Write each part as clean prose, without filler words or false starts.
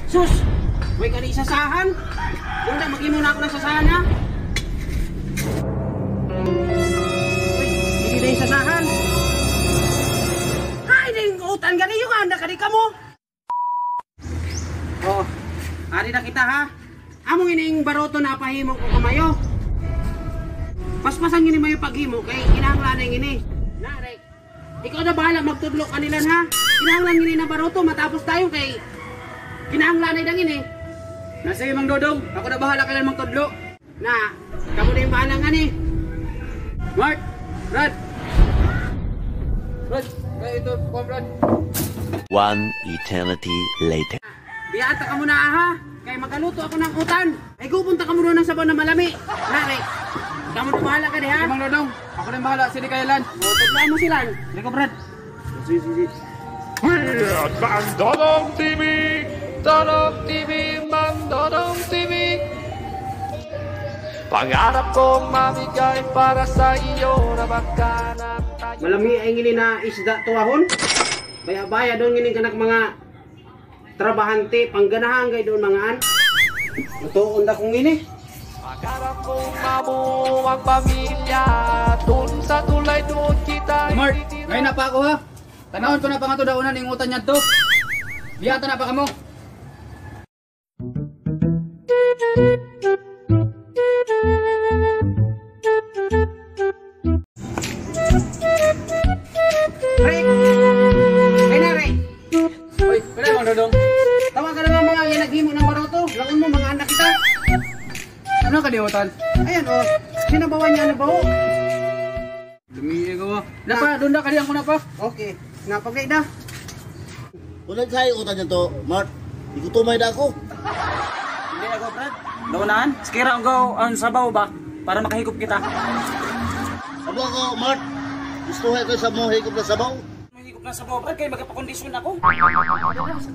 Sus! May ka na isasahan? Doon na, mag-imo na ako ng sasahan ha? Uy, hindi na isasahan. Ay, na yung utan gani yung handa ka di ka mo. Oh, ari na kita ha. Among ining baroto na pahimo ko kamayo. Paspasan gini mayo paghimo kay kinahanglan ini. Na, Rek. Ikaw na bahala magtudlo kanilan ha. Kinahanglan gini na baroto matapos tayo kay kinahanglan ay dangin eh. Nasa Mang Dodong, ako na bahala kailan magtudlo. Na, kamu na yung bahala nga ni. Mart, Brad. Brad, kaya ito, Brad. One eternity later. Biyata ka muna ha. Kaya magaluto ako ng utan. Ay gupunta ka muna ng sabaw na malami. Nare, kamu na bahala ka di ha. Mang Dodong, ako na bahala, sili kailan. O, tutlaan mo silang. Sige ko, Brad. Sige. Mang Dodong TV, Dodong TV, Mang Dodong TV. Pangarap kong mamigay para sa iyo na magkanap tayo. Malami ay ngini na isda tuwahon. Baya-baya doon ngini kanak mga trabahante, pangganahan kay doon mga an. Matuon na kong ngini. Pangarap kong mabuwang pamilya, dun sa tulay doon kita. Mart, ngayon na pa ako ha. Tanawon ko na pa nga ito daunan yung utan niya to. Biyata na pa ka mo. Rek! Ay na, Rek! Uy, pwede Mang Dodong. Tawag ka naman mga naghimo ng baroto. Langon mo mga anak kita. Ano ka di utan? Ayan o, sinabawan niya na baho. Lumiya ko ha. Napa, doon na kaliyan ko na pa. Okay, napagay na. Ulan sa'yo utan niya to, Mart. Di ko tumay na ako. Hindi ako, Brad. Daunahan, sekira ang go ang sabaw ba para makahigop kita. Abo ako, Mart. Gusto ko sa mo higop na sabaw. Mahigop na sabaw, Brad, kaya magpakondisyon ako.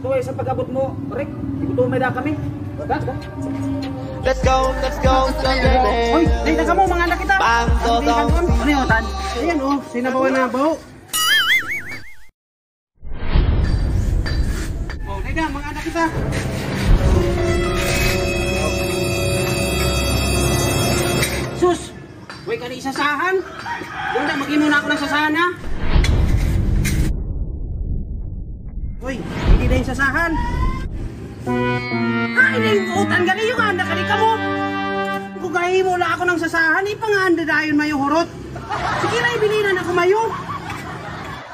Tuway sa pag-abot mo, Rek. Ikutumay na kami. Let's go, baby. Hoy, dahil na ka mo mga anak kita. Mang Dodong. Ano yung utan? Ayan o, sinabawan na baho. Oh, dahil na mga anak kita. Sus! Huwag ka na isasahan. Doon na, mag-imo na ako ng sasahan ha. Uy, hindi na yung sasahan. Ay, na yung utan gani yung handa ka ka mo. Kung kahimo na ako ng sasahan, ipanganda dayon mayo horot. Sige na, ibilinan ako mayo.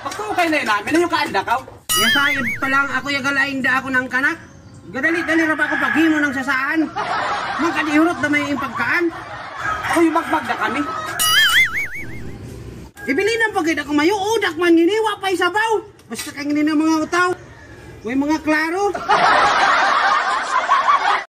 Bakit ko kayo na yun namin? Ano yung kaanda ka? Yan sayod pa lang ako yagalain da ako ng kanak. Gadali-dali ra pa ako paghimo ng sasahan. Magkadihurot na may impagkaan. Ako yung magmag na kami. Ibilinan pagkid ako mayo, udak man giniwa pa isabaw. Basta kang ng mga utaw. May mga klaro.